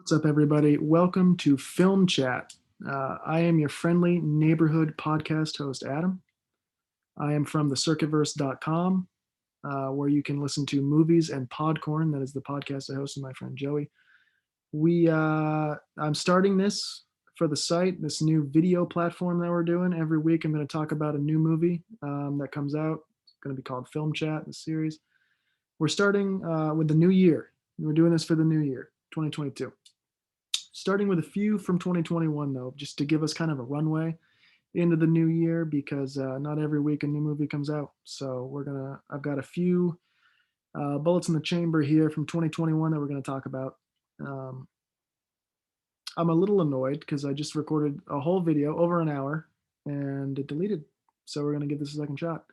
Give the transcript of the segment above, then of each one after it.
What's up, everybody? Welcome to Film Chat. I am your friendly neighborhood podcast host, Adam. I am from thecircuitverse.com, where you can listen to movies and Podcorn. That is the podcast I host with my friend Joey. I'm starting this for the site, this new video platform that we're doing. Every week, I'm going to talk about a new movie that comes out. It's going to be called Film Chat, the series. We're starting with the new year. We're doing this for the new year, 2022. Starting with a few from 2021, though, just to give us kind of a runway into the new year, because not every week a new movie comes out. So I've got a few bullets in the chamber here from 2021 that we're going to talk about. I'm a little annoyed because I just recorded a whole video over an hour and it deleted. So we're going to give this a second shot.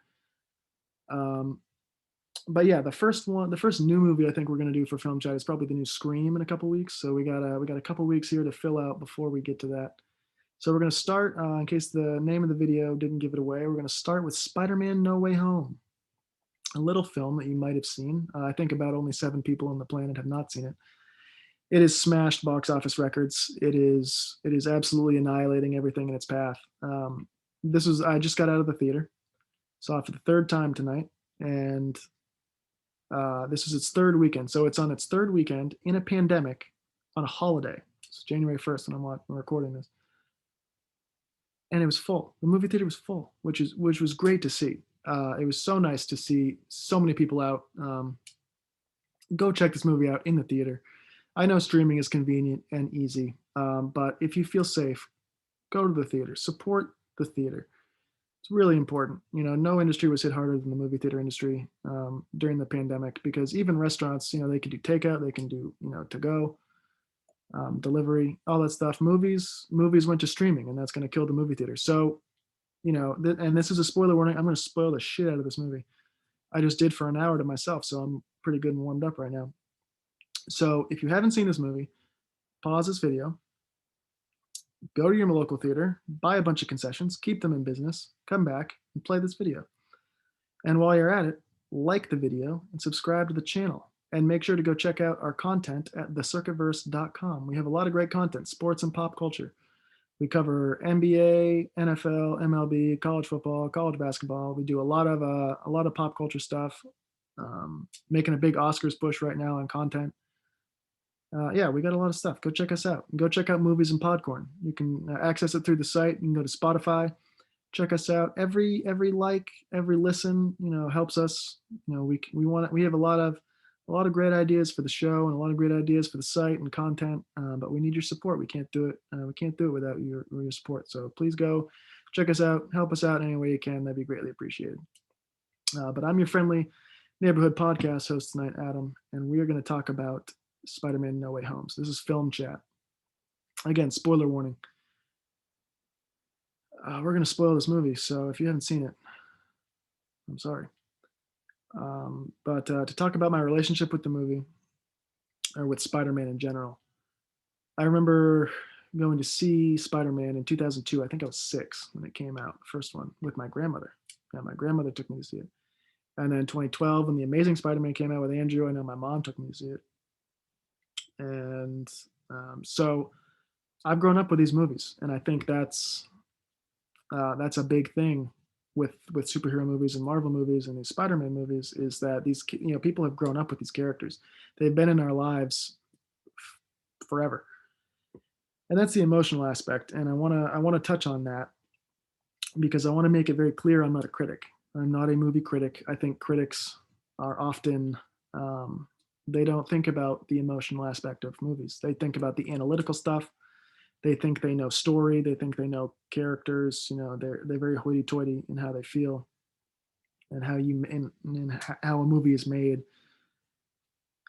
But yeah, the first new movie I think we're going to do for Film Chat is probably the new Scream in a couple weeks. So we got a couple weeks here to fill out before we get to that. So we're going to start, in case the name of the video didn't give it away, we're going to start with Spider-Man No Way Home, a little film that you might have seen. I think about only 7 people on the planet have not seen it. It has smashed box office records. It is absolutely annihilating everything in its path. I just got out of the theater, saw it for the third time tonight, and this is its third weekend. So it's on its third weekend in a pandemic on a holiday. It's January 1st, and I'm recording this. And it was full. The movie theater was full, which was great to see. It was so nice to see so many people out. Go check this movie out in the theater. I know streaming is convenient and easy, but if you feel safe, go to the theater. Support the theater. It's really important. No industry was hit harder than the movie theater industry during the pandemic, because even restaurants, they can do takeout, they can do, to go, delivery, all that stuff. Movies went to streaming, and that's going to kill the movie theater. So, and this is a spoiler warning. I'm going to spoil the shit out of this movie. I just did for an hour to myself, so I'm pretty good and warmed up right now. So if you haven't seen this movie, pause this video, go to your local theater, buy a bunch of concessions, keep them in business, come back and play this video. And while you're at it, like the video and subscribe to the channel. And make sure to go check out our content at thecircuitverse.com. We have a lot of great content, sports and pop culture. We cover NBA, NFL, MLB, college football, college basketball. We do a lot of pop culture stuff. Making a big Oscars push right now on content. Yeah, we got a lot of stuff. Go check us out. Go check out Movies and Podcorn. You can access it through the site. You can go to Spotify. Check us out. Every like, every listen, helps us. We have a lot of great ideas for the show and a lot of great ideas for the site and content. But we need your support. We can't do it. We can't do it without your support. So please go check us out. Help us out any way you can. That'd be greatly appreciated. But I'm your friendly neighborhood podcast host tonight, Adam, and we are going to talk about Spider-Man No Way Home. So this is Film Chat. Again, spoiler warning. We're going to spoil this movie, so if you haven't seen it, I'm sorry. But to talk about my relationship with the movie, or with Spider-Man in general, I remember going to see Spider-Man in 2002. I think I was 6 when it came out, the first one, with my grandmother. Yeah, my grandmother took me to see it. And then 2012, when The Amazing Spider-Man came out with Andrew, I know my mom took me to see it. And so I've grown up with these movies, and I think that's a big thing with superhero movies and Marvel movies and these Spider-Man movies, is that these people have grown up with these characters. They've been in our lives forever, and that's the emotional aspect. And I want to touch on that, because I want to make it very clear I'm not a critic. I'm not a movie critic. I think critics are often they don't think about the emotional aspect of movies. They think about the analytical stuff. They think they know story. They think they know characters. They're very hoity-toity in how they feel and how a movie is made.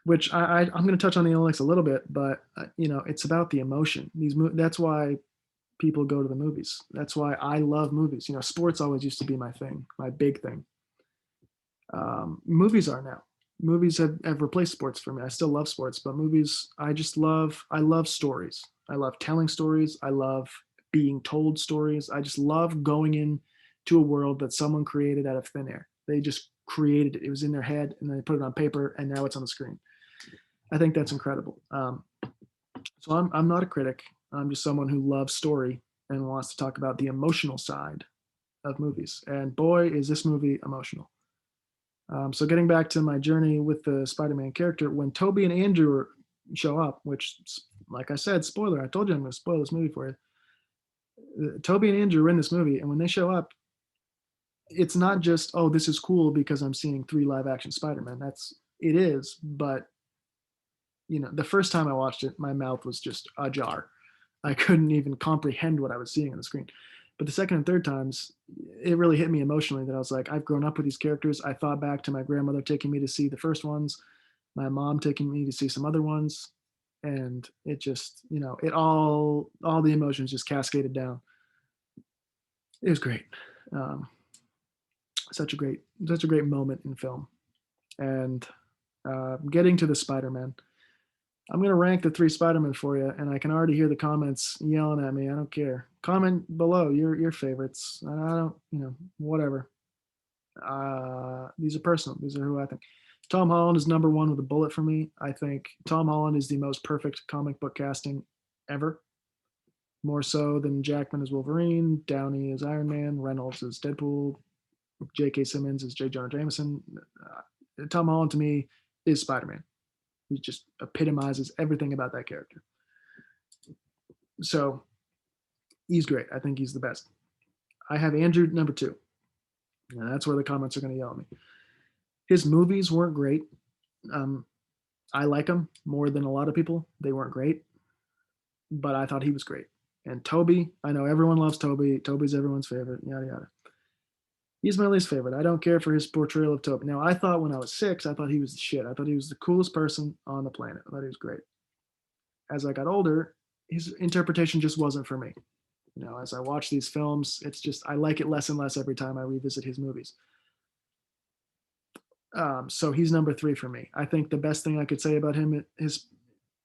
Which I'm going to touch on the analytics a little bit, but it's about the emotion. That's why people go to the movies. That's why I love movies. Sports always used to be my thing, my big thing. Movies are now. Movies have replaced sports for me. I still love sports, but movies, I love stories. I love telling stories. I love being told stories. I just love going into a world that someone created out of thin air. They just created it. It was in their head, and then they put it on paper, and now it's on the screen. I think that's incredible. So So I'm not a critic. I'm just someone who loves story and wants to talk about the emotional side of movies. And boy, is this movie emotional. So getting back to my journey with the Spider-Man character, when Toby and Andrew show up, which, like I said, spoiler, I told you I'm going to spoil this movie for you. Toby and Andrew are in this movie, and when they show up, it's not just, oh, this is cool because I'm seeing 3 live action Spider-Man. It is, but the first time I watched it, my mouth was just ajar. I couldn't even comprehend what I was seeing on the screen. But the second and third times, it really hit me emotionally that I was like, I've grown up with these characters. I thought back to my grandmother taking me to see the first ones, my mom taking me to see some other ones, and it just, it all the emotions just cascaded down. It was great. Um, such a great moment in film. And getting to the Spider-Man, I'm gonna rank the 3 Spider-Man for you, and I can already hear the comments yelling at me. I don't care. Comment below your favorites. I don't, whatever. These are personal. These are who I think. Tom Holland is number 1 with a bullet for me. I think Tom Holland is the most perfect comic book casting ever. More so than Jackman as Wolverine, Downey as Iron Man, Reynolds as Deadpool, J.K. Simmons as J. Jonah Jameson. Tom Holland to me is Spider-Man. He just epitomizes everything about that character. So he's great. I think he's the best. I have Andrew number 2. And that's where the comments are going to yell at me. His movies weren't great. I like them more than a lot of people. They weren't great, but I thought he was great. And Toby, I know everyone loves Toby. Toby's everyone's favorite, yada, yada. He's my least favorite. I don't care for his portrayal of Toby. Now, I thought when I was 6, I thought he was the shit. I thought he was the coolest person on the planet. I thought he was great. As I got older, his interpretation just wasn't for me. As I watch these films, it's just, I like it less and less every time I revisit his movies. So he's number 3 for me. I think the best thing I could say about him, his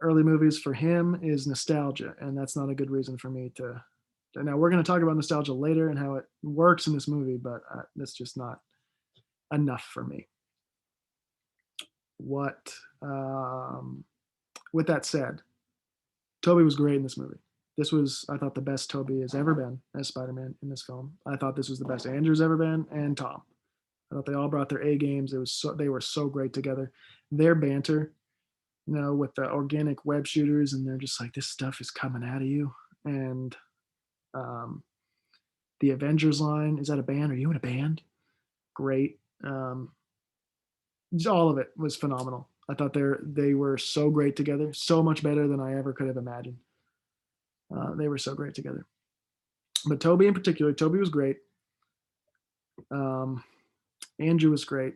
early movies for him, is nostalgia. And that's not a good reason for me to. Now, we're going to talk about nostalgia later and how it works in this movie, but that's just not enough for me. With that said, Toby was great in this movie. This was, I thought, the best Toby has ever been as Spider-Man in this film. I thought this was the best Andrew's ever been, and Tom. I thought they all brought their A games. They were so great together. Their banter, with the organic web shooters, and they're just like, this stuff is coming out of you. And the Avengers line, is that a band? Are you in a band? Great. All of it was phenomenal. I thought they were so great together, so much better than I ever could have imagined. They were so great together. But Toby in particular, Toby was great. Andrew was great.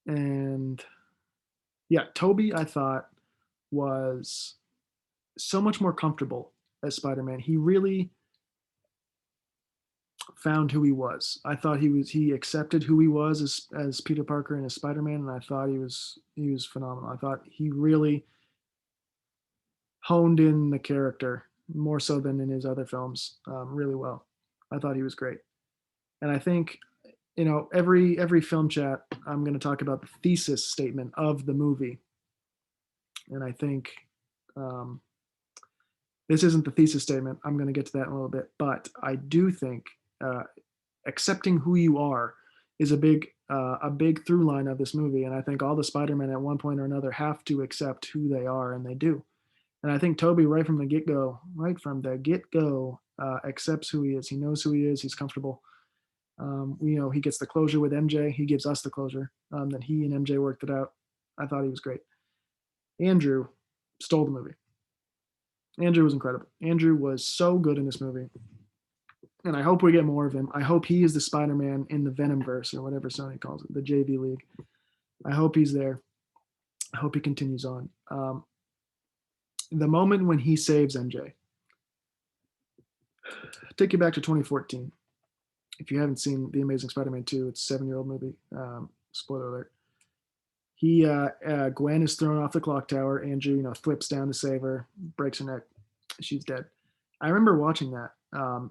And yeah, Toby, I thought, was so much more comfortable as Spider-Man. He really found who he was. I thought he accepted who he was as Peter Parker and as Spider-Man, and I thought he was phenomenal. I thought he really honed in the character more so than in his other films really well. I thought he was great. And I think, every film chat, I'm going to talk about the thesis statement of the movie. And I think this isn't the thesis statement. I'm going to get to that in a little bit. But I do think accepting who you are is a big through line of this movie. And I think all the Spider-Men at one point or another have to accept who they are, and they do. And I think Toby, right from the get-go, accepts who he is. He knows who he is. He's comfortable. He gets the closure with MJ. He gives us the closure that he and MJ worked it out. I thought he was great. Andrew stole the movie. Andrew was incredible. Andrew was so good in this movie. And I hope we get more of him. I hope he is the Spider-Man in the Venomverse, or whatever Sony calls it, the JV League. I hope he's there. I hope he continues on. The moment when he saves MJ, take you back to 2014. If you haven't seen The Amazing Spider-Man 2, it's a 7-year-old movie. Spoiler alert. Gwen is thrown off the clock tower. Andrew, flips down to save her, breaks her neck. She's dead. I remember watching that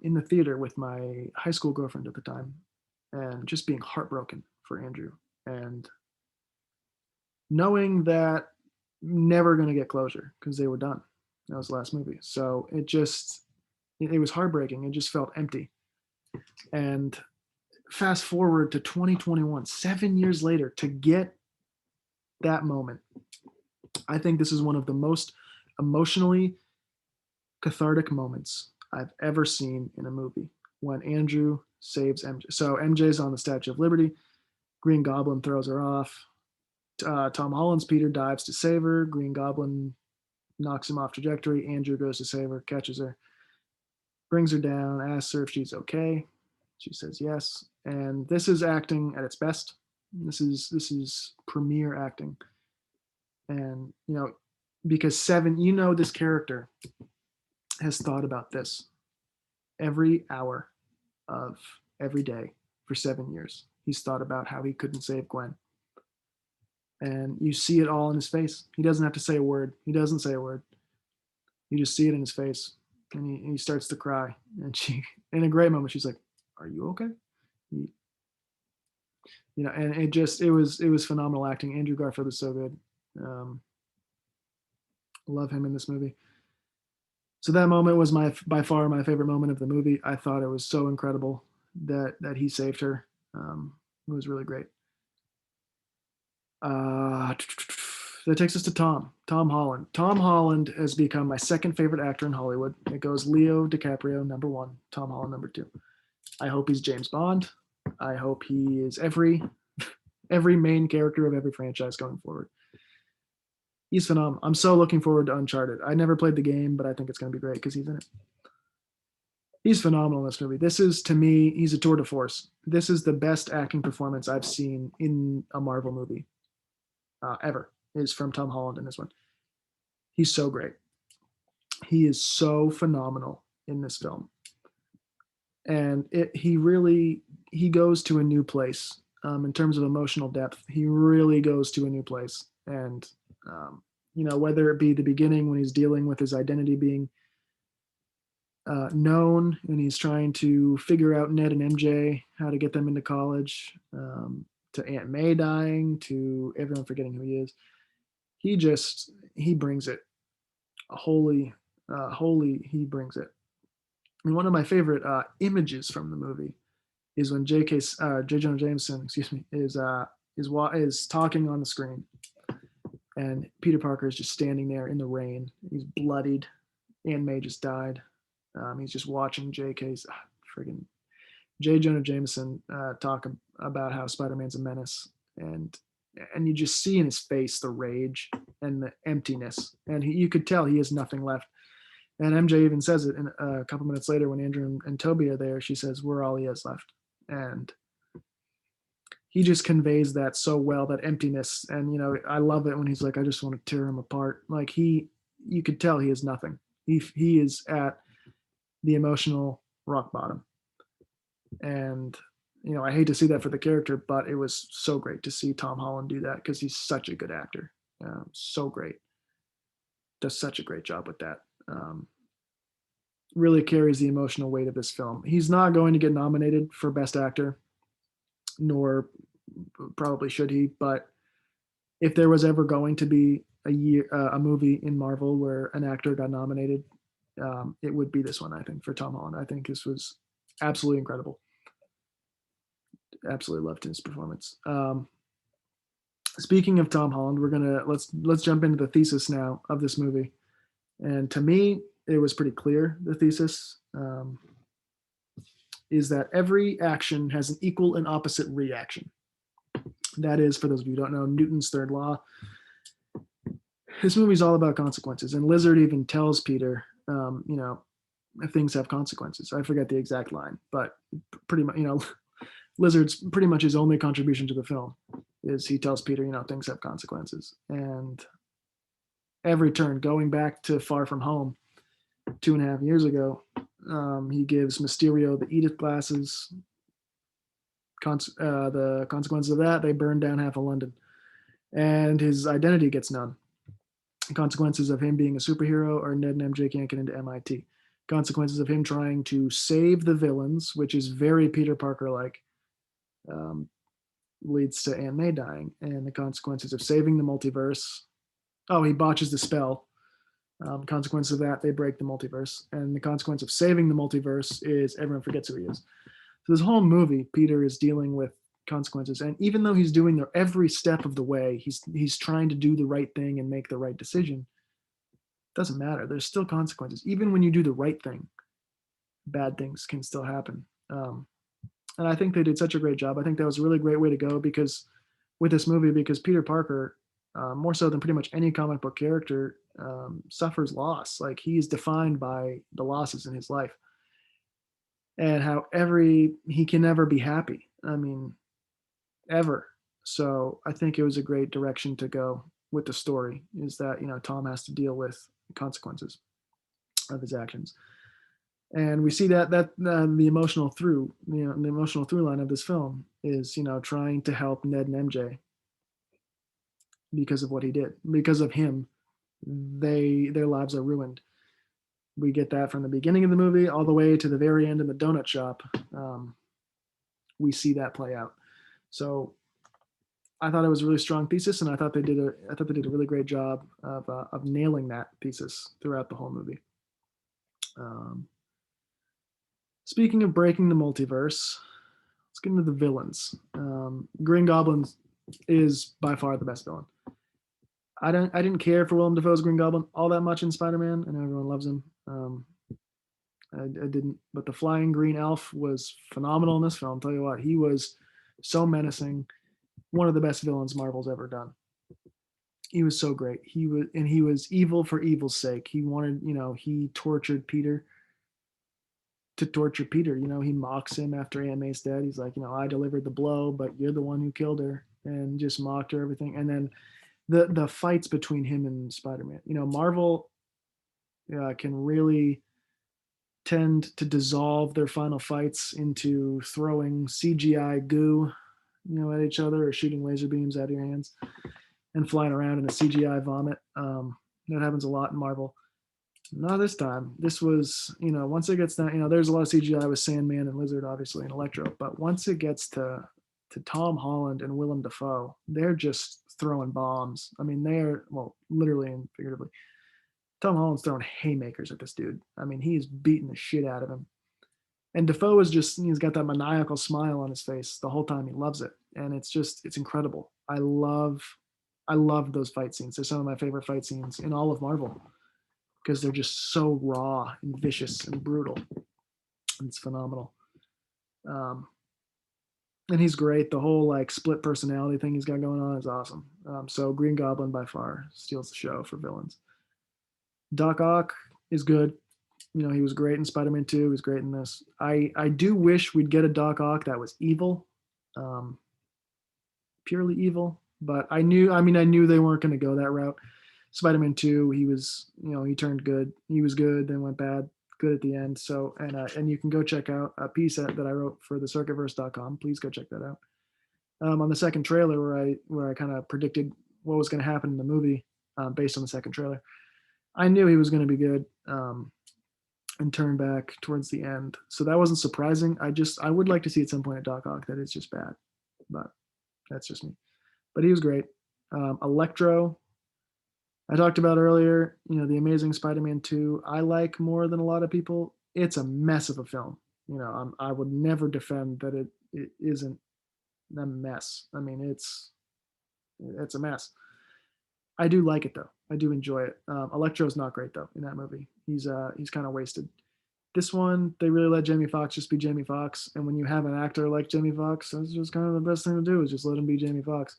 in the theater with my high school girlfriend at the time, and just being heartbroken for Andrew, and knowing that never going to get closure because they were done. That was the last movie. So it was heartbreaking. It just felt empty. And fast forward to 2021, 7 years later, to get that moment, I think this is one of the most emotionally cathartic moments I've ever seen in a movie when Andrew saves MJ. So MJ's on the Statue of Liberty. Green Goblin throws her off. Tom Holland's Peter dives to save her. Green Goblin knocks him off trajectory. Andrew goes to save her, catches her, brings her down, asks her if she's okay. She says yes. And this is acting at its best. This is premier acting. And because this character has thought about this every hour of every day for 7 years. He's thought about how he couldn't save Gwen. And you see it all in his face. He doesn't have to say a word. He doesn't say a word. You just see it in his face. And he starts to cry. And she, in a great moment, she's like, "Are you okay?" He, and it was phenomenal acting. Andrew Garfield is so good. Love him in this movie. So that moment was by far my favorite moment of the movie. I thought it was so incredible that he saved her. It was really great. That takes us to Tom Holland. Tom Holland has become my second favorite actor in Hollywood. It goes Leo DiCaprio number one, Tom Holland number two. I hope he's James Bond. I hope he is every main character of every franchise going forward. He's phenomenal. I'm so looking forward to Uncharted. I never played the game, but I think it's going to be great because he's in it. He's phenomenal in this movie. This is, to me, he's a tour de force. This is the best acting performance I've seen in a Marvel movie ever, is from Tom Holland in this one. He's so great. He is so phenomenal in this film. And he goes to a new place in terms of emotional depth. He really goes to a new place. And, whether it be the beginning when he's dealing with his identity being known and he's trying to figure out Ned and MJ, how to get them into college, to Aunt May dying, to everyone forgetting who he is. He brings it. Holy, he brings it. And one of my favorite images from the movie is when J. Jonah Jameson, is talking on the screen, and Peter Parker is just standing there in the rain. He's bloodied. Aunt May just died. He's just watching J. Jonah Jameson talk about how Spider-Man's a menace, and you just see in his face the rage and the emptiness, and you could tell he has nothing left. And MJ even says it in a couple minutes later when Andrew and Toby are there. She says, "We're all he has left," and he just conveys that so well, that emptiness. And I love it when he's like, "I just want to tear him apart." Like you could tell he has nothing. He is at the emotional rock bottom. And I hate to see that for the character, but it was so great to see Tom Holland do that because he's such a good actor. So great. Does such a great job with that. Really carries the emotional weight of this film. He's not going to get nominated for Best Actor, nor probably should he. But if there was ever going to be a movie in Marvel where an actor got nominated, it would be this one, I think, for Tom Holland. I think this was absolutely incredible. Absolutely loved his performance. Speaking of Tom Holland, let's jump into the thesis now of this movie. And to me, it was pretty clear. The thesis is that every action has an equal and opposite reaction. That is, for those of you who don't know, Newton's third law. This movie's all about consequences, and Lizard even tells Peter, things have consequences. I forget the exact line, but pretty much, Lizard's pretty much his only contribution to the film is he tells Peter, things have consequences. And every turn, going back to Far From Home 2.5 years ago, he gives Mysterio the Edith glasses. The consequences of that, they burn down half of London. And his identity gets none. Consequences of him being a superhero are Ned and MJ can't get into MIT. Consequences of him trying to save the villains, which is very Peter Parker-like, leads to Aunt May dying. And the consequences of saving the multiverse, he botches the spell, Consequence of that, they break the multiverse, and the consequence of saving the multiverse is everyone forgets who he is. So this whole movie, Peter is dealing with consequences, and even though he's doing their every step of the way, he's trying to do the right thing and make the right decision. It doesn't matter. There's still consequences. Even when you do the right thing, bad things can still happen. And I think they did such a great job. I think that was a really great way to go because with this movie, because Peter Parker, more so than pretty much any comic book character, suffers loss. Like he is defined by the losses in his life, and how every he can never be happy. I mean, ever. So I think it was a great direction to go with the story. Is that Tom has to deal with consequences of his actions, and we see that the emotional the emotional through line of this film is trying to help Ned and MJ because of what he did. Because of him, their lives are ruined. We get that from the beginning of the movie all the way to the very end in the donut shop. We see that play out. So I thought it was a really strong thesis, and I thought they did a really great job of nailing that thesis throughout the whole movie. Um, Speaking of breaking the multiverse, let's get into the villains. Green Goblin is by far the best villain. I didn't care for Willem Dafoe's Green Goblin all that much in Spider-Man. I know everyone loves him. I didn't, but the flying green elf was phenomenal in this film. I'll tell you what, he was so menacing. One of the best villains Marvel's ever done. He was so great. He was evil for evil's sake. He wanted, he tortured Peter to torture Peter. He mocks him after Aunt May's dead. He's like, I delivered the blow, but you're the one who killed her, and just mocked her, everything. And then the fights between him and Spider-Man. Marvel can really tend to dissolve their final fights into throwing CGI goo, at each other, or shooting laser beams out of your hands and flying around in a CGI vomit. That happens a lot in Marvel. Not this time. This was, once it gets down, there's a lot of CGI with Sandman and Lizard, obviously, and Electro. But once it gets to Tom Holland and Willem Dafoe, they're just throwing bombs. I mean, they're, well, literally and figuratively. Tom Holland's throwing haymakers at this dude. I mean, he is beating the shit out of him. And Defoe is just, he's got that maniacal smile on his face the whole time. He loves it. And it's incredible. I love those fight scenes. They're some of my favorite fight scenes in all of Marvel because they're just so raw and vicious and brutal. And it's phenomenal. And he's great. The whole like split personality thing he's got going on is awesome. So Green Goblin by far steals the show for villains. Doc Ock is good. He was great in Spider-Man 2. He was great in this. I do wish we'd get a Doc Ock that was evil, purely evil. But I knew they weren't going to go that route. Spider-Man 2, he was, he turned good. He was good, then went bad, good at the end. So, and you can go check out a piece that I wrote for the circuitverse.com. Please go check that out. On the second trailer where I kind of predicted what was going to happen in the movie based on the second trailer. I knew he was going to be good and turn back towards the end. So that wasn't surprising. I would like to see at some point a Doc Ock that is just bad, but that's just me. But he was great. Electro, I talked about earlier, the Amazing Spider-Man 2, I like more than a lot of people. It's a mess of a film. I would never defend that it isn't a mess. I mean, it's a mess. I do like it though. I do enjoy it. Electro's not great though in that movie. He's kind of wasted. This one, they really let Jamie Foxx just be Jamie Foxx, and when you have an actor like Jamie Foxx, that's just kind of the best thing to do is just let him be Jamie Foxx.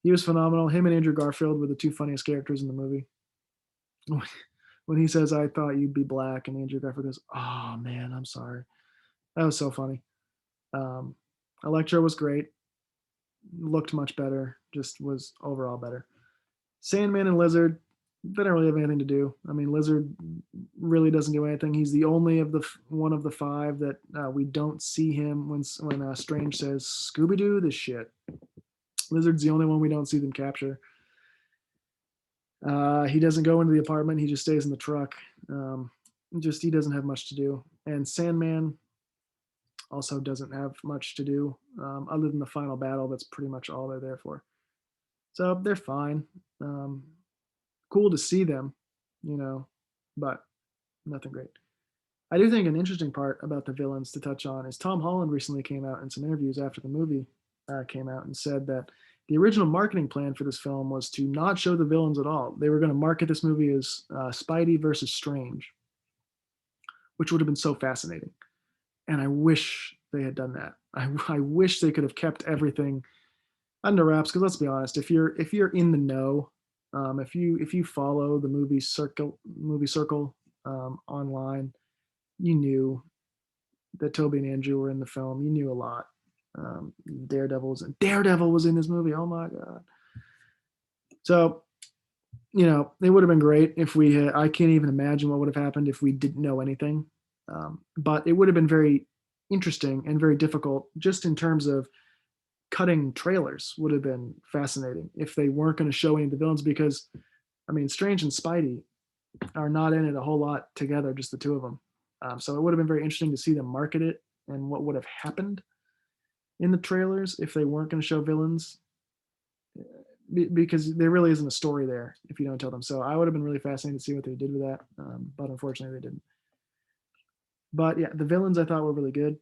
He was phenomenal. Him and Andrew Garfield were the two funniest characters in the movie. When he says, "I thought you'd be black," and Andrew Garfield goes, "Oh man, I'm sorry." That was so funny. Electro was great. Looked much better. Just was overall better. Sandman and Lizard, they don't really have anything to do. I mean, Lizard really doesn't do anything. He's the only one of the five that we don't see him when Strange says Scooby Doo this shit. Lizard's the only one we don't see them capture. He doesn't go into the apartment. He just stays in the truck. He doesn't have much to do. And Sandman also doesn't have much to do other than the final battle. That's pretty much all they're there for. So they're fine. Cool to see them. you know, but nothing great. I do think an interesting part about the villains to touch on is Tom Holland recently came out in some interviews after the movie came out and said that the original marketing plan for this film was to not show the villains at all. They were going to market this movie as Spidey versus Strange, which would have been so fascinating. And I wish they had done that. I wish they could have kept everything under wraps. Because let's be honest, if you're in the know, if you follow the movie circle online, you knew that Toby and Andrew were in the film. You knew a lot. Daredevil was in this movie. Oh my god! So it would have been great if we had. I can't even imagine what would have happened if we didn't know anything. But it would have been very interesting and very difficult, just in terms of cutting trailers. Would have been fascinating if they weren't going to show any of the villains, because I mean, Strange and Spidey are not in it a whole lot together, just the two of them. So it would have been very interesting to see them market it and what would have happened in the trailers if they weren't going to show villains, because there really isn't a story there if you don't tell them. So I would have been really fascinated to see what they did with that, but unfortunately they didn't. But yeah, the villains I thought were really good.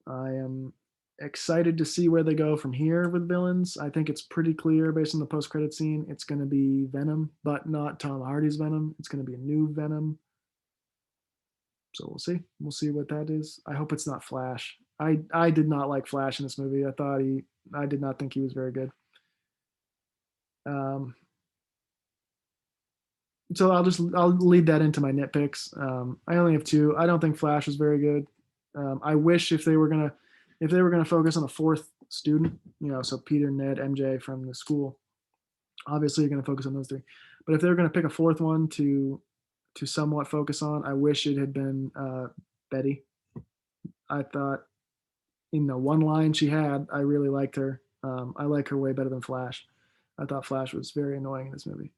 I am excited to see where they go from here with villains. I think it's pretty clear based on the post-credit scene it's going to be Venom, but not Tom Hardy's Venom. It's going to be a new Venom. So we'll see. We'll see what that is. I hope it's not Flash. I did not like Flash in this movie. I did not think he was very good. Um, so I'll lead that into my nitpicks. I only have two. I don't think Flash was very good. I wish if they were gonna focus on a fourth student, so Peter, Ned, MJ from the school. Obviously, you're gonna focus on those three. But if they were gonna pick a fourth one to somewhat focus on, I wish it had been Betty. I thought in the one line she had, I really liked her. I like her way better than Flash. I thought Flash was very annoying in this movie.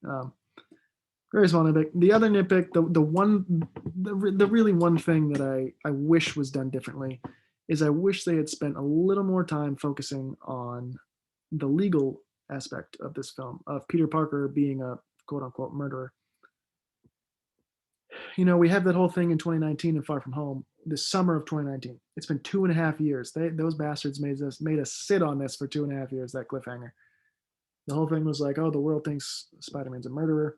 Very small nitpick. The other nitpick, the really one thing that I wish was done differently is I wish they had spent a little more time focusing on the legal aspect of this film, of Peter Parker being a quote unquote murderer. We have that whole thing in 2019 and Far From Home, the summer of 2019. It's been 2.5 years. Those bastards made us sit on this for 2.5 years, that cliffhanger. The whole thing was like, oh, the world thinks Spider-Man's a murderer.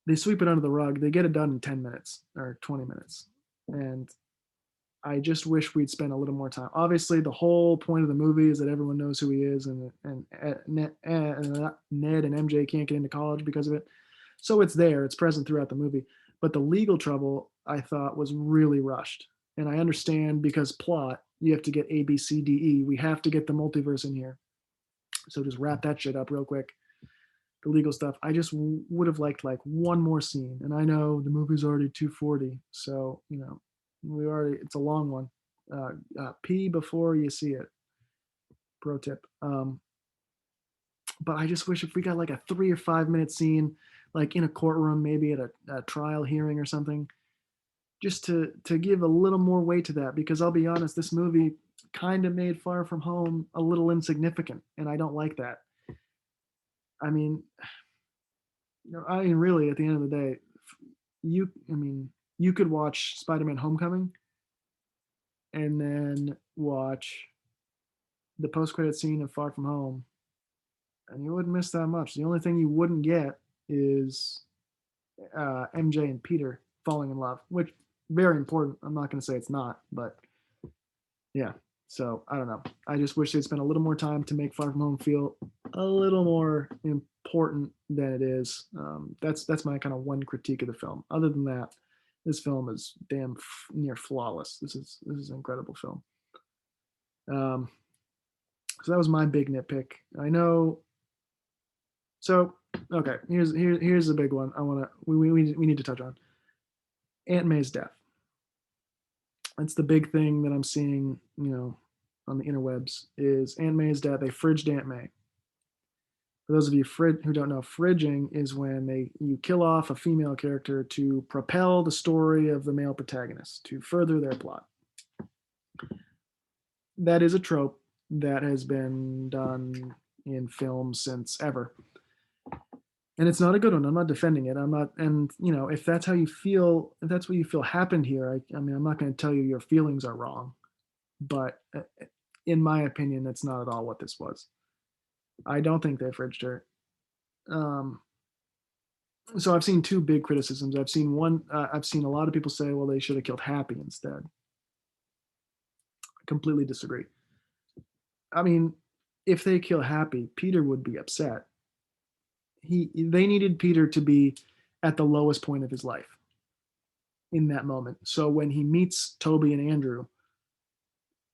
They sweep it under the rug. They get it done in 10 minutes or 20 minutes. And I just wish we'd spent a little more time. Obviously, the whole point of the movie is that everyone knows who he is, and Ned and MJ can't get into college because of it. So it's there, it's present throughout the movie. But the legal trouble, I thought, was really rushed. And I understand, because plot, you have to get A, B, C, D, E. We have to get the multiverse in here. So just wrap that shit up real quick. The legal stuff. I just would have liked like one more scene. And I know the movie's already 240, so it's a long one. Pee before you see it. Pro tip. But I just wish if we got like a 3 or 5 minute scene, like in a courtroom, maybe at a trial hearing or something, just to give a little more weight to that. Because I'll be honest, this movie kind of made Far From Home a little insignificant, and I don't like that. I mean, really, at the end of the day, you could watch Spider-Man: Homecoming and then watch the post-credit scene of Far From Home, and you wouldn't miss that much. The only thing you wouldn't get is MJ and Peter falling in love, which very important. I'm not going to say it's not, but yeah. So I don't know. I just wish they'd spent a little more time to make Far From Home feel a little more important than it is. That's my kind of one critique of the film. Other than that, this film is damn near flawless. This is an incredible film. So that was my big nitpick. I know. So okay, here's a big one. We need to touch on Aunt May's death. That's the big thing that I'm seeing, on the interwebs, is Aunt May's death. They fridged Aunt May. For those of you who don't know, fridging is when you kill off a female character to propel the story of the male protagonist, to further their plot. That is a trope that has been done in film since ever. And it's not a good one. I'm not defending it. I'm not, and if that's how you feel, if that's what you feel happened here, I mean, I'm not going to tell you your feelings are wrong, but in my opinion, that's not at all what this was. I don't think they fridged her. Um, so I've seen two big criticisms. I've seen one. I've seen a lot of people say, well, they should have killed Happy instead. I completely disagree. I mean, if they kill Happy, Peter would be upset. They needed Peter to be at the lowest point of his life in that moment. So when he meets Toby and Andrew,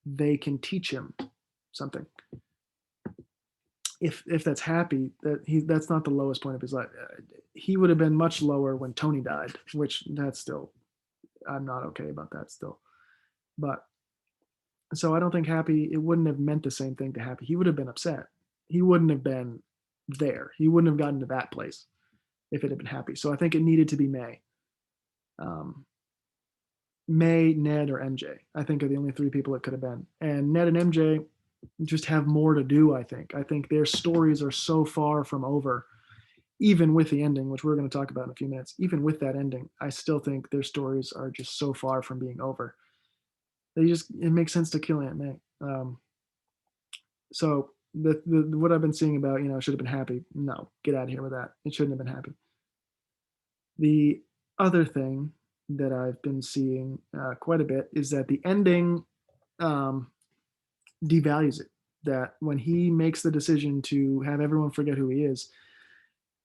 they can teach him something. If that's Happy, that's not the lowest point of his life. He would have been much lower when Tony died, which that's still, I'm not okay about that still. But so I don't think Happy, it wouldn't have meant the same thing to Happy. He would have been upset. He wouldn't have been there. He wouldn't have gotten to that place if it had been Happy. So I think it needed to be May. Um, May, Ned, or MJ, I think are the only three people it could have been. And Ned and MJ just have more to do, I think. I think their stories are so far from over, even with the ending, which we're going to talk about in a few minutes. Even with that ending, I still think their stories are just so far from being over. It makes sense to kill Aunt May. So the what I've been seeing about, should have been Happy. No, get out of here with that. It shouldn't have been Happy. The other thing that I've been seeing quite a bit is that the ending um, devalues it. That when he makes the decision to have everyone forget who he is,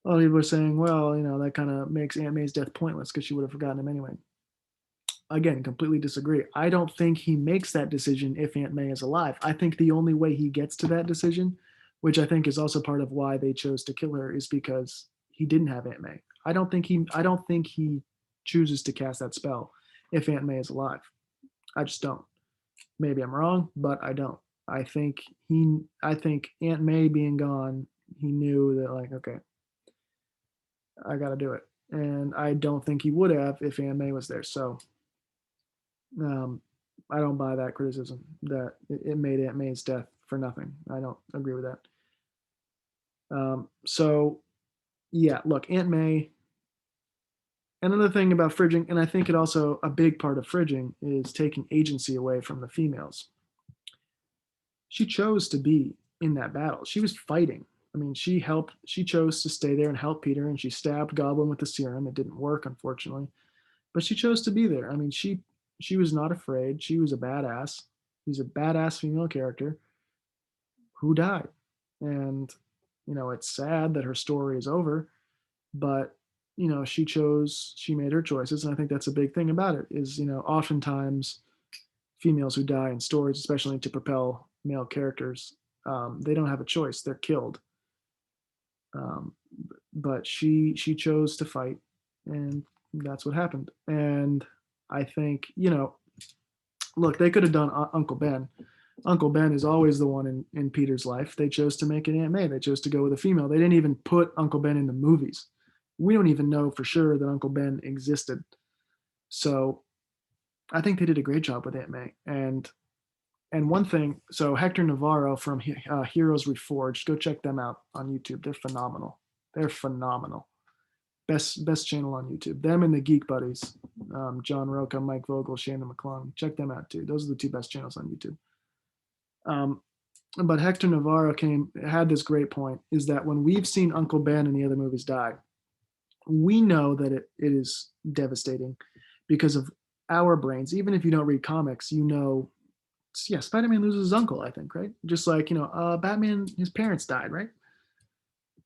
a lot of people are saying, well, that kind of makes Aunt May's death pointless because she would have forgotten him anyway. Again, completely disagree. I don't think he makes that decision if Aunt May is alive. I think the only way he gets to that decision, which I think is also part of why they chose to kill her, is because he didn't have Aunt May. I don't think he chooses to cast that spell if Aunt May is alive. I just don't. Maybe I'm wrong, but I don't. I think Aunt May being gone, he knew that, like, okay, I got to do it. And I don't think he would have if Aunt May was there. So um, I don't buy that criticism that it made Aunt May's death for nothing. I don't agree with that. So yeah, look, Aunt May. Another thing about fridging, and I think it also a big part of fridging is taking agency away from the females. She chose to be in that battle. She was fighting. I mean, she chose to stay there and help Peter, and she stabbed Goblin with the serum. It didn't work, unfortunately, but she chose to be there. I mean, she was not afraid. She was a badass. She's a badass female character who died. And, it's sad that her story is over, but, she made her choices. And I think that's a big thing about it is, oftentimes females who die in stories, especially to propel male characters, they don't have a choice. They're killed. Um, but she chose to fight, and that's what happened. And I think, look, they could have done Uncle Ben. Uncle Ben is always the one in Peter's life. They chose to make it Aunt May. They chose to go with a female. They didn't even put Uncle Ben in the movies. We don't even know for sure that Uncle Ben existed. So I think they did a great job with Aunt May. And one thing, so Hector Navarro from Heroes Reforged, go check them out on YouTube. They're phenomenal. They're phenomenal. Best channel on YouTube. Them and the Geek Buddies, John Roca, Mike Vogel, Shannon McClung. Check them out too. Those are the two best channels on YouTube. But Hector Navarro had this great point, is that when we've seen Uncle Ben in the other movies die, we know that it is devastating because of our brains. Even if you don't read comics, yeah, Spider-Man loses his uncle, I think, right? Just like, Batman, his parents died, right?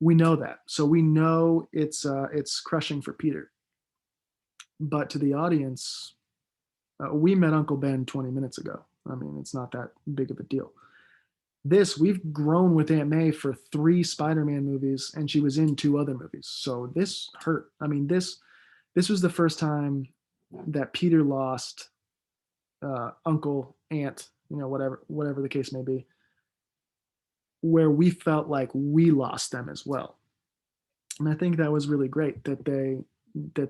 We know that. So we know it's crushing for Peter. But to the audience, we met Uncle Ben 20 minutes ago. I mean, it's not that big of a deal. We've grown with Aunt May for 3 Spider-Man movies, and she was in 2 other movies. So this hurt. I mean, this was the first time that Peter lost uncle, aunt, whatever the case may be, where we felt like we lost them as well. And I think that was really great that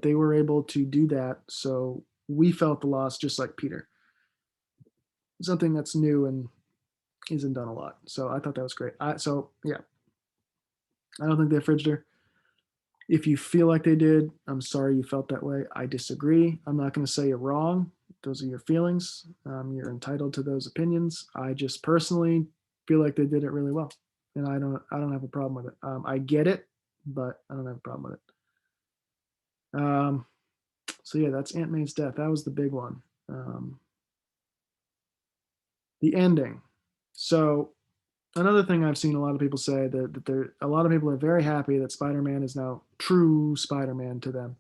they were able to do that. So we felt the loss just like Peter. Something that's new and isn't done a lot. So I thought that was great. So yeah, I don't think they fridged her. If you feel like they did, I'm sorry you felt that way. I disagree. I'm not going to say you're wrong. Those are your feelings. You're entitled to those opinions. I just personally feel like they did it really well, and I don't have a problem with it. I get it, but I don't have a problem with it. So yeah, that's Aunt May's death. That was the big one. Um, the ending. So another thing I've seen a lot of people say that a lot of people are very happy that Spider-Man is now true Spider-Man to them,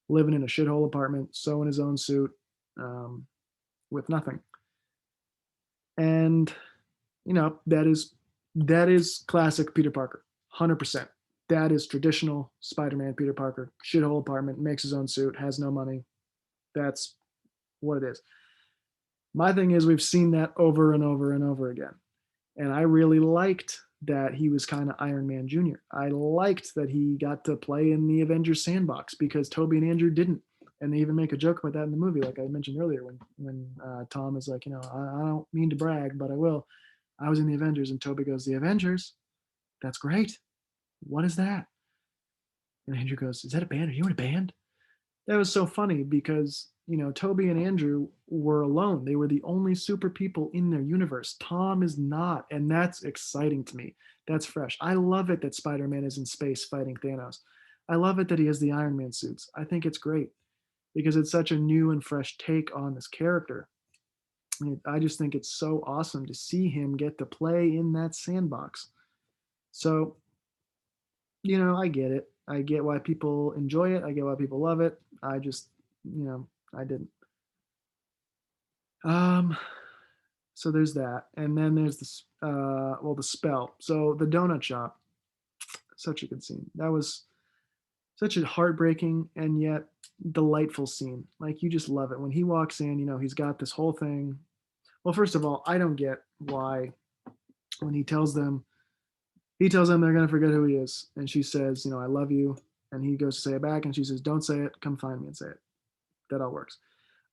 living in a shithole apartment, sewing his own suit, um, with nothing. And that is classic Peter Parker, 100%. That is traditional Spider-Man Peter Parker. Shithole apartment, makes his own suit, has no money. That's what it is. My thing is, we've seen that over and over and over again. And I really liked that he was kind of Iron Man Jr. I liked that he got to play in the Avengers sandbox because Toby and Andrew didn't. And they even make a joke about that in the movie, like I mentioned earlier, when Tom is like, I don't mean to brag, but I will. I was in the Avengers, and Toby goes, "The Avengers? That's great. What is that?" And Andrew goes, "Is that a band? Are you in a band?" That was so funny because Toby and Andrew were alone. They were the only super people in their universe. Tom is not, and that's exciting to me. That's fresh. I love it that Spider-Man is in space fighting Thanos. I love it that he has the Iron Man suits. I think it's great because it's such a new and fresh take on this character. I just think it's so awesome to see him get to play in that sandbox. So, I get it. I get why people enjoy it. I get why people love it. I just, I didn't. Um, so there's that, and then there's this. Well, the spell. So the donut shop, such a good scene. That was such a heartbreaking and yet delightful scene. Like you just love it when he walks in. He's got this whole thing. Well, first of all, I don't get why when he tells them they're gonna forget who he is, and she says, "I love you," and he goes to say it back, and she says, "Don't say it. Come find me and say it." That all works.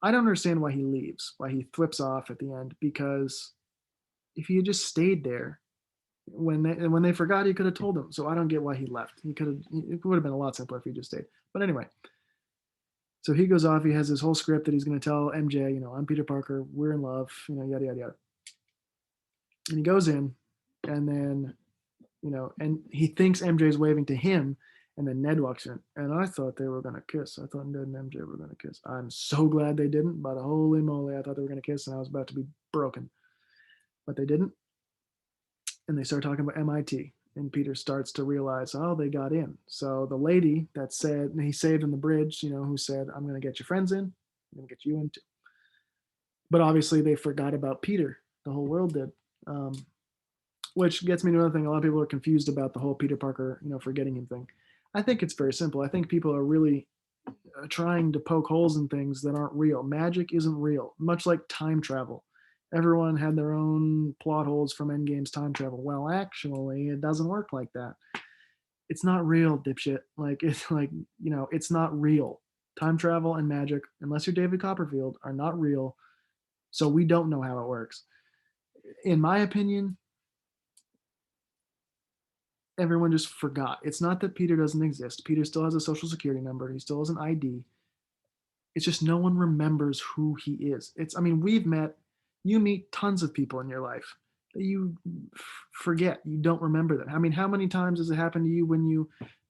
I don't understand why he leaves, why he flips off at the end, because if he had just stayed there when they forgot, he could have told them. So I don't get why he left. He could have. It would have been a lot simpler if he just stayed. But anyway, so he goes off. He has this whole script that he's going to tell MJ. I'm Peter Parker. We're in love. Yada yada yada. And he goes in, and then and he thinks MJ is waving to him, and then Ned walks in, and I thought they were gonna kiss. I thought Ned and MJ were gonna kiss. I'm so glad they didn't, but holy moly, I thought they were gonna kiss, and I was about to be broken, but they didn't. And they start talking about MIT, and Peter starts to realize, oh, they got in. So the lady that said he saved in the bridge, who said, "I'm gonna get your friends in, I'm gonna get you in too." But obviously, they forgot about Peter. The whole world did. Um, which gets me to another thing. A lot of people are confused about the whole Peter Parker, forgetting him thing. I think it's very simple. I think people are really trying to poke holes in things that aren't real. Magic isn't real, much like time travel. Everyone had their own plot holes from Endgame's time travel. Well, actually, it doesn't work like that. It's not real, dipshit. It's not real. Time travel and magic, unless you're David Copperfield, are not real. So we don't know how it works. In my opinion, everyone just forgot. It's not that Peter doesn't exist. Peter still has a social security number. He still has an ID. It's just no one remembers who he is. I mean, you meet tons of people in your life that you forget. You don't remember them. I mean, how many times does it happen to you when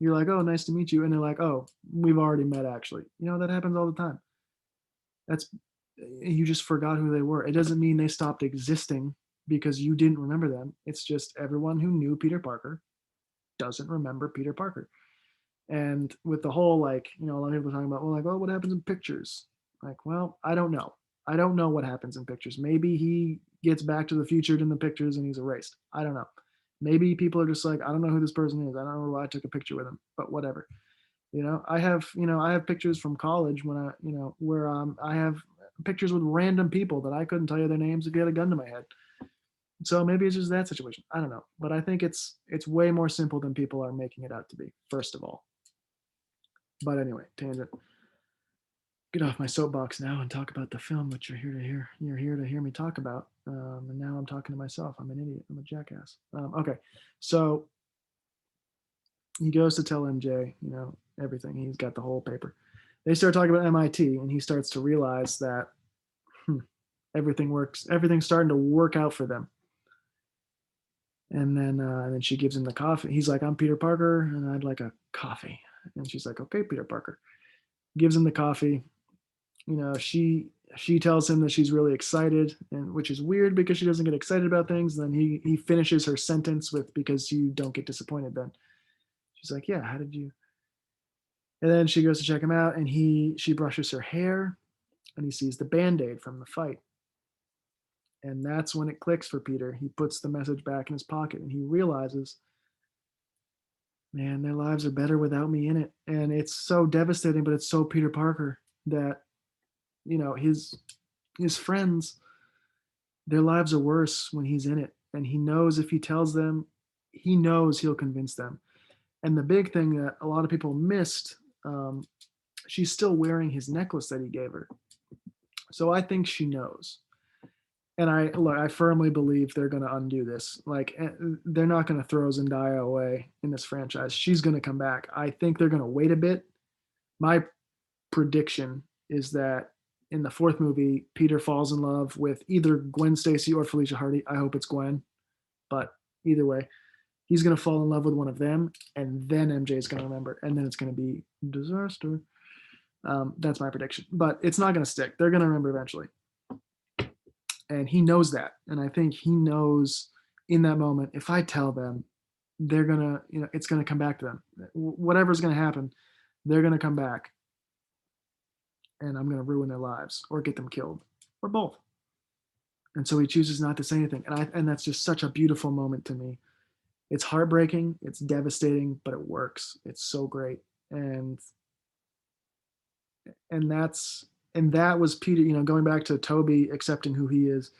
you're like, "Oh, nice to meet you," and they're like, "Oh, we've already met actually." That happens all the time. That's You just forgot who they were. It doesn't mean they stopped existing because you didn't remember them. It's just everyone who knew Peter Parker doesn't remember Peter Parker. And with the whole a lot of people are talking about, well, like, oh, what happens in pictures? Like, well, I don't know. I don't know what happens in pictures. Maybe he gets back to the future in the pictures and he's erased. I don't know. Maybe people are just like, I don't know who this person is. I don't know why I took a picture with him, but whatever. I have pictures from college when where I have pictures with random people that I couldn't tell you their names if you had a gun to my head. So maybe it's just that situation. I don't know, but I think it's way more simple than people are making it out to be. First of all, but anyway, tangent. Get off my soapbox now and talk about the film that you're here to hear. You're here to hear me talk about. And now I'm talking to myself. I'm an idiot. I'm a jackass. Okay, so He goes to tell MJ, everything. He's got the whole paper. They start talking about MIT, and he starts to realize that hmm, everything works. Everything's starting to work out for them. And then she gives him the coffee. He's like, "I'm Peter Parker, and I'd like a coffee." And she's like, "Okay, Peter Parker." Gives him the coffee. She tells him that she's really excited, and which is weird because she doesn't get excited about things. Then he finishes her sentence with, "Because you don't get disappointed." Then she's like, "Yeah, how did you?" And then she goes to check him out, and she brushes her hair, and he sees the Band-Aid from the fight. And that's when it clicks for Peter. He puts the message back in his pocket, and he realizes, man, their lives are better without me in it. And it's so devastating, but it's so Peter Parker that his friends, their lives are worse when he's in it. And he knows if he tells them, he knows he'll convince them. And the big thing that a lot of people missed, she's still wearing his necklace that he gave her. So I think she knows. And I firmly believe they're going to undo this. Like, they're not going to throw Zendaya away in this franchise. She's going to come back. I think they're going to wait a bit. My prediction is that in the fourth movie, Peter falls in love with either Gwen Stacy or Felicia Hardy. I hope it's Gwen, but either way, he's going to fall in love with one of them, and then MJ is going to remember, and then it's going to be disaster. That's my prediction, but it's not going to stick. They're going to remember eventually, and he knows that, and I think he knows in that moment, if I tell them, they're gonna, it's gonna come back to them. Whatever's gonna happen, they're gonna come back, and I'm gonna ruin their lives or get them killed or both. And so he chooses not to say anything, and that's just such a beautiful moment to me. It's heartbreaking, it's devastating, but it works. It's so great, and and that's and that was Peter. Going back to Toby accepting who he is,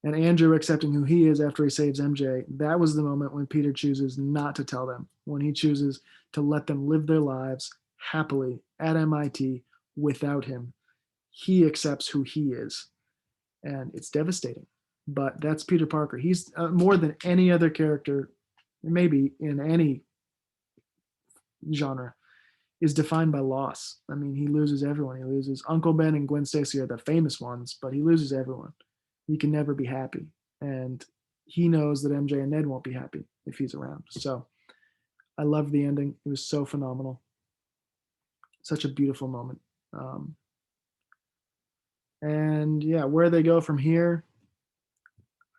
and Andrew accepting who he is after he saves MJ. That was the moment when Peter chooses not to tell them, when he chooses to let them live their lives happily at MIT without him. He accepts who he is, and it's devastating. But that's Peter Parker. He's more than any other character, maybe in any genre, is defined by loss. I mean, he loses everyone. He loses Uncle Ben and Gwen Stacy are the famous ones, but he loses everyone. He can never be happy. And he knows that MJ and Ned won't be happy if he's around. So I loved the ending. It was so phenomenal. Such a beautiful moment. And yeah, where they go from here,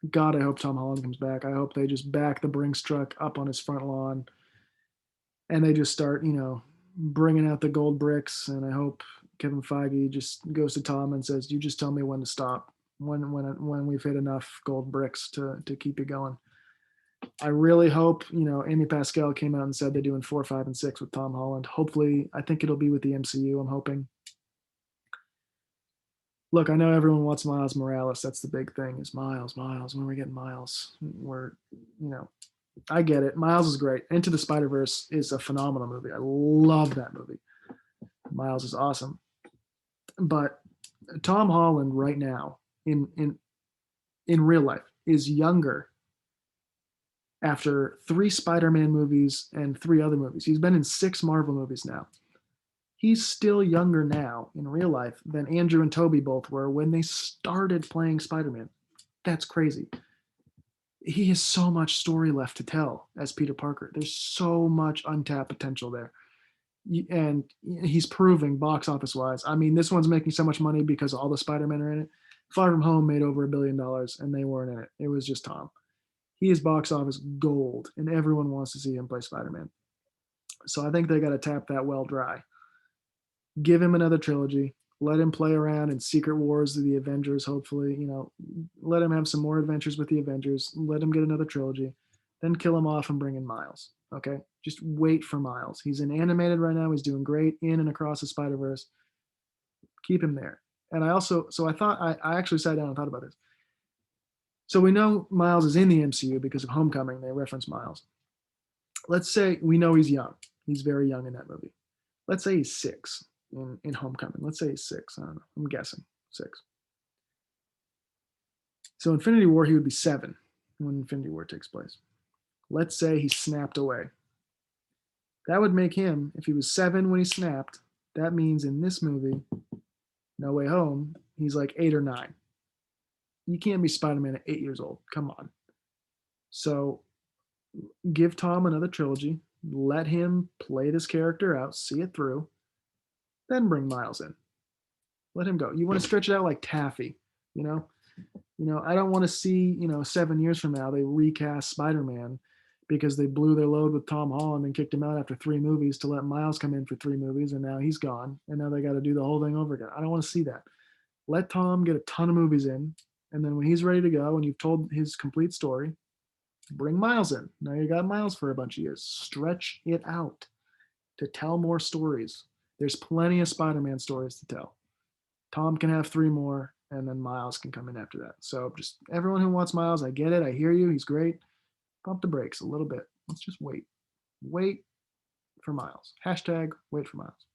God, I hope Tom Holland comes back. I hope they just back the Brinks truck up on his front lawn and they just start, bringing out the gold bricks. And I hope Kevin Feige just goes to Tom and says, "You just tell me when to stop, when we've hit enough gold bricks to keep you going." I really hope, Amy Pascal came out and said they're doing 4, 5, and 6 with Tom Holland. Hopefully, I think it'll be with the MCU. I'm hoping. Look, I know everyone wants Miles Morales. That's the big thing is Miles. When are we getting Miles? I get it. Miles is great. Into the Spider-Verse is a phenomenal movie. I love that movie. Miles is awesome. But Tom Holland right now in real life is younger after 3 Spider-Man movies and 3 other movies. He's been in 6 Marvel movies now. He's still younger now in real life than Andrew and Toby both were when they started playing Spider-Man. That's crazy. He has so much story left to tell as Peter Parker. There's so much untapped potential there. And he's proving box office wise. I mean, this one's making so much money because all the Spider-Men are in it. Far From Home made over $1 billion and they weren't in it. It was just Tom. He is box office gold and everyone wants to see him play Spider-Man. So I think they got to tap that well dry. Give him another trilogy. Let him play around in Secret Wars of the Avengers, hopefully. Let him have some more adventures with the Avengers. Let him get another trilogy. Then kill him off and bring in Miles. Okay? Just wait for Miles. He's in animated right now. He's doing great in and across the Spider-Verse. Keep him there. And I actually sat down and thought about this. So we know Miles is in the MCU because of Homecoming. They reference Miles. Let's say we know he's young. He's very young in that movie. Let's say he's 6 in Homecoming. Let's say he's 6. I don't know. I'm guessing 6. So Infinity War, he would be 7 when Infinity War takes place. Let's say he snapped away. That would make him, if he was 7 when he snapped, that means in this movie, No Way Home, he's like 8 or 9. You can't be Spider-Man at 8 years old. Come on. So give Tom another trilogy, let him play this character out, see it through, then bring Miles in. Let him go. You want to stretch it out like Taffy, you know? I don't want to see, 7 years from now they recast Spider-Man because they blew their load with Tom Holland and kicked him out after 3 movies to let Miles come in for 3 movies, and now he's gone, and now they got to do the whole thing over again. I don't want to see that. Let Tom get a ton of movies in, and then when he's ready to go and you've told his complete story, bring Miles in. Now you got Miles for a bunch of years. Stretch it out to tell more stories. There's plenty of Spider-Man stories to tell. Tom can have 3 more, and then Miles can come in after that. So just everyone who wants Miles, I get it. I hear you. He's great. Pump the brakes a little bit. Let's just wait. Wait for Miles. Hashtag wait for Miles.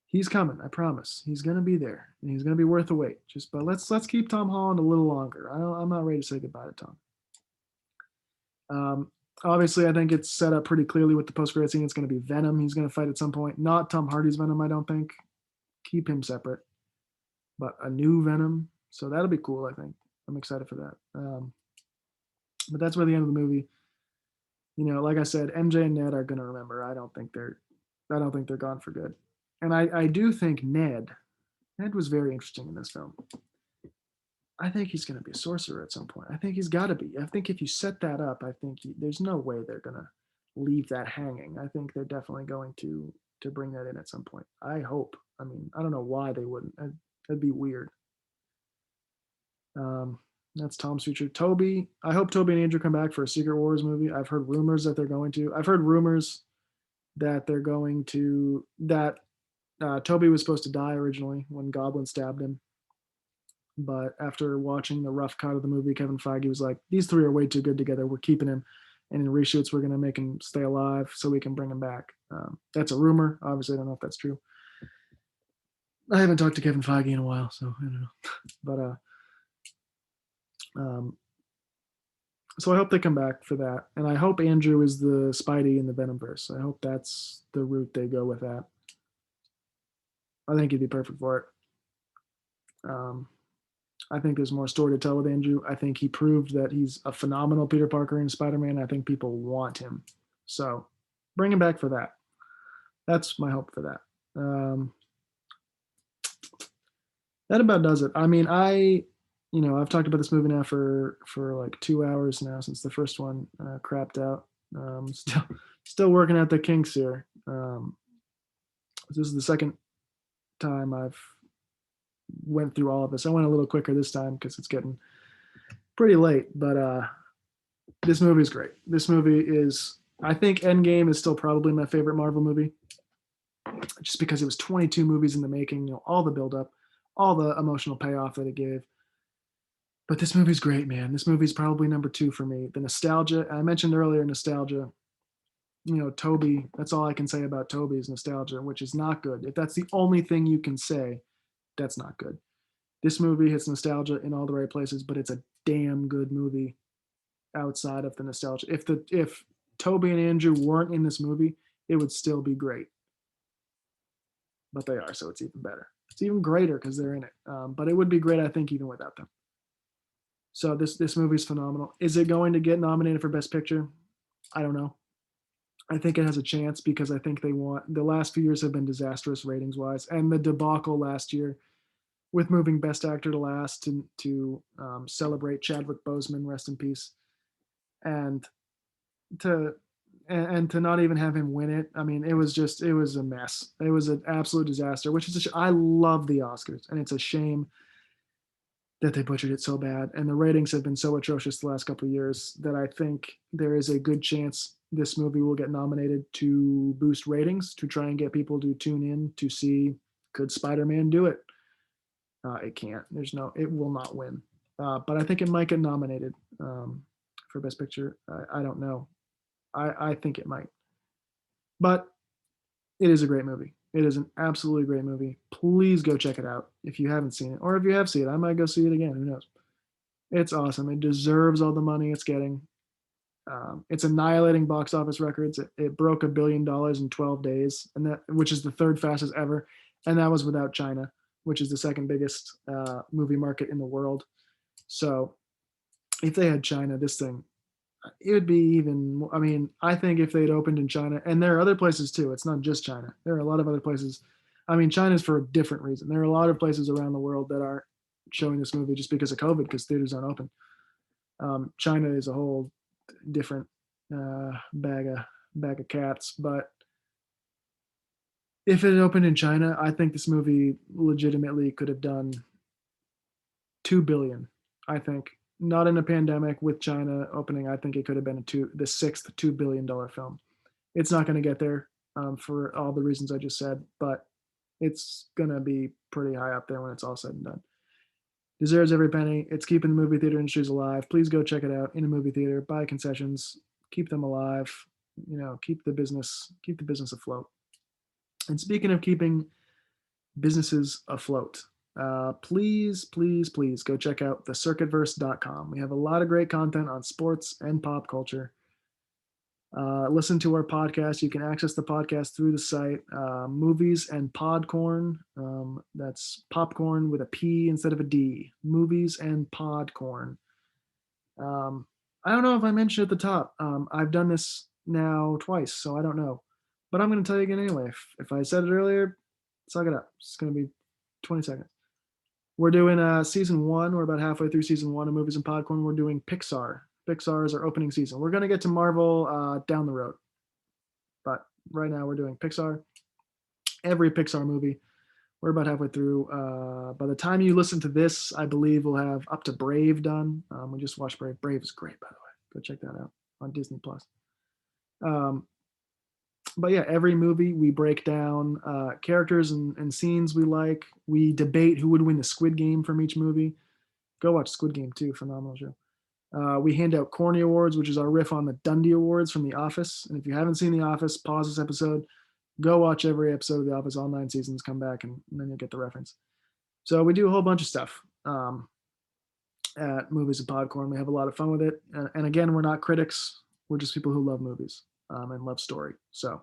He's coming. I promise. He's gonna be there, and he's gonna be worth the wait. But let's keep Tom Holland a little longer. I'm not ready to say goodbye to Tom. Obviously, I think it's set up pretty clearly with the post-credit scene. It's going to be Venom. He's going to fight at some point. Not Tom Hardy's Venom, I don't think. Keep him separate. But a new Venom. So that'll be cool, I think. I'm excited for that. But that's where the end of the movie. Like I said, MJ and Ned are going to remember. I don't think they're gone for good. And I do think Ned was very interesting in this film. I think he's going to be a sorcerer at some point. I think he's got to be. I think if you set that up, I think there's no way they're going to leave that hanging. I think they're definitely going to bring that in at some point. I hope. I mean, I don't know why they wouldn't. That'd be weird. That's Tom's future. Toby. I hope Toby and Andrew come back for a Secret Wars movie. I've heard rumors that they're going to. I've heard rumors that they're going to. That Toby was supposed to die originally when Goblin stabbed him. But after watching the rough cut of the movie, Kevin Feige was like, these 3 are way too good together. We're keeping him. And in reshoots, we're going to make him stay alive so we can bring him back. That's a rumor. Obviously, I don't know if that's true. I haven't talked to Kevin Feige in a while, so I don't know. But so I hope they come back for that. And I hope Andrew is the Spidey in the Venomverse. I hope that's the route they go with that. I think he'd be perfect for it. I think there's more story to tell with Andrew. I think he proved that he's a phenomenal Peter Parker in Spider-Man. I think people want him. So bring him back for that. That's my hope for that. That about does it. I mean, I've talked about this movie now for like 2 hours now since the first one crapped out. Still working out the kinks here. This is the second time I've went through all of this. I went a little quicker this time because it's getting pretty late, but this movie is great. This movie is, I think Endgame is still probably my favorite Marvel movie, just because it was 22 movies in the making, all the buildup, all the emotional payoff that it gave. But this movie's great, man. This movie's probably number 2 for me. The nostalgia, I mentioned earlier, nostalgia. Toby, that's all I can say about Toby is nostalgia, which is not good. If that's the only thing you can say, that's not good. This movie hits nostalgia in all the right places, but it's a damn good movie outside of the nostalgia. If Toby and Andrew weren't in this movie, it would still be great. But they are, so it's even better. It's even greater because they're in it. But it would be great, I think, even without them. So this movie's phenomenal. Is it going to get nominated for Best Picture? I don't know. I think it has a chance because I think the last few years have been disastrous ratings wise, and the debacle last year with moving Best Actor to last to celebrate Chadwick Boseman, rest in peace, and to not even have him win it. I mean, it was a mess. It was an absolute disaster. Which is I love the Oscars, and it's a shame that they butchered it so bad. And the ratings have been so atrocious the last couple of years that I think there is a good chance this movie will get nominated to boost ratings, to try and get people to tune in to see, could Spider-Man do it? It can't. It will not win. But I think it might get nominated for Best Picture. I don't know. I think it might. But it is a great movie. It is an absolutely great movie. Please go check it out if you haven't seen it. Or if you have seen it, I might go see it again. Who knows? It's awesome. It deserves all the money it's getting. It's annihilating box office records. It broke $1 billion in 12 days, and which is the third fastest ever, and that was without China, which is the second biggest movie market in the world. So if they had China, this thing, it would be even more. I mean, I think if they'd opened in China, and there are other places too, it's not just China. There are a lot of other places. I mean, China's for a different reason. There are a lot of places around the world that aren't showing this movie just because of COVID, because theaters aren't open. China is a whole different bag of cats. But if it had opened in China, I think this movie legitimately could have done 2 billion. I think not in a pandemic with China opening. I think it could have been the sixth $2 billion film. It's not going to get there for all the reasons I just said, but it's going to be pretty high up there when it's all said and done. Deserves every penny. It's keeping the movie theater industries alive. Please go check it out in a movie theater. Buy concessions. Keep them alive. Keep the business afloat. And speaking of keeping businesses afloat, please go check out thecircuitverse.com. We have a lot of great content on sports and pop culture. Listen to our podcast. You can access the podcast through the site. Movies and Podcorn. That's popcorn with a P instead of a D. Movies and Podcorn. I don't know if I mentioned at the top. I've done this now twice, so I don't know. But I'm going to tell you again anyway. If I said it earlier, suck it up. It's going to be 20 seconds. We're doing season 1. We're about halfway through season 1 of Movies and Popcorn. We're doing Pixar. Pixar is our opening season. We're going to get to Marvel down the road. But right now we're doing Pixar. Every Pixar movie. We're about halfway through. By the time you listen to this, I believe we'll have up to Brave done. We just watched Brave. Brave is great, by the way. Go check that out on Disney+. But yeah, every movie we break down characters and scenes we like. We debate who would win the Squid Game from each movie. Go watch Squid Game too, phenomenal show. We hand out Corny Awards, which is our riff on the Dundee Awards from The Office. And if you haven't seen The Office, pause this episode, go watch every episode of The Office, all 9 seasons, come back, and then you'll get the reference. So we do a whole bunch of stuff at Movies and Podcorn. We have a lot of fun with it. And again, we're not critics. We're just people who love movies and love story. So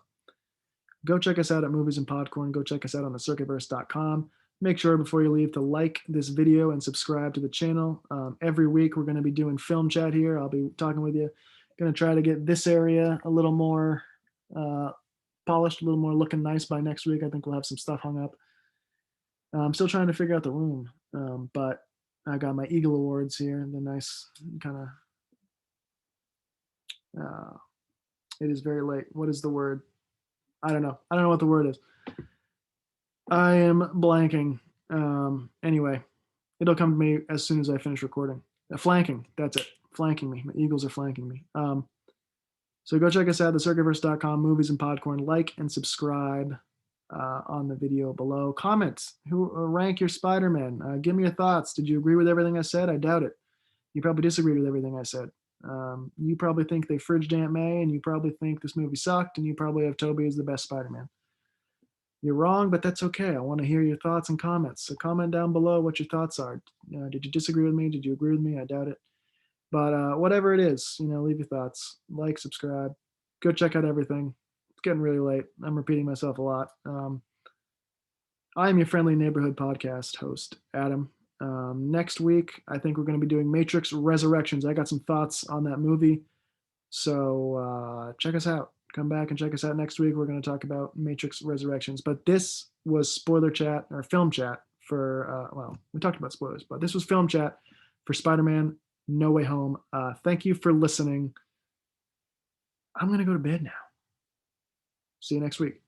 go check us out at Movies and Podcorn. Go check us out on thecircuitverse.com. Make sure before you leave to like this video and subscribe to the channel. Every week we're going to be doing film chat here. I'll be talking with you. Going to try to get this area a little more polished, a little more looking nice by next week. I think we'll have some stuff hung up. I'm still trying to figure out the room, but I got my Eagle Awards here. The nice kind of, it is very late. What is the word? I don't know. I don't know what the word is. I am blanking. Anyway, it'll come to me as soon as I finish recording. Flanking. That's it. Flanking me. My Eagles are flanking me. So go check us out, thecircuitverse.com, Movies and Podcorn. Like and subscribe on the video below. Comment. Rank your Spider-Man. Give me your thoughts. Did you agree with everything I said? I doubt it. You probably disagreed with everything I said. You probably think they fridged Aunt May, and you probably think this movie sucked, and you probably have Tobey as the best Spider-Man. You're wrong, but that's okay. I want to hear your thoughts and comments. So comment down below what your thoughts are. Did you disagree with me? Did you agree with me? I doubt it. But whatever it is, leave your thoughts. Like, subscribe. Go check out everything. It's getting really late. I'm repeating myself a lot. I am your friendly neighborhood podcast host, Adam. Next week, I think we're going to be doing Matrix Resurrections. I got some thoughts on that movie. So check us out. Come back and check us out next week. We're going to talk about Matrix Resurrections. But this was spoiler chat or film chat for, we talked about spoilers, but this was film chat for Spider-Man No Way Home. Thank you for listening. I'm going to go to bed now. See you next week.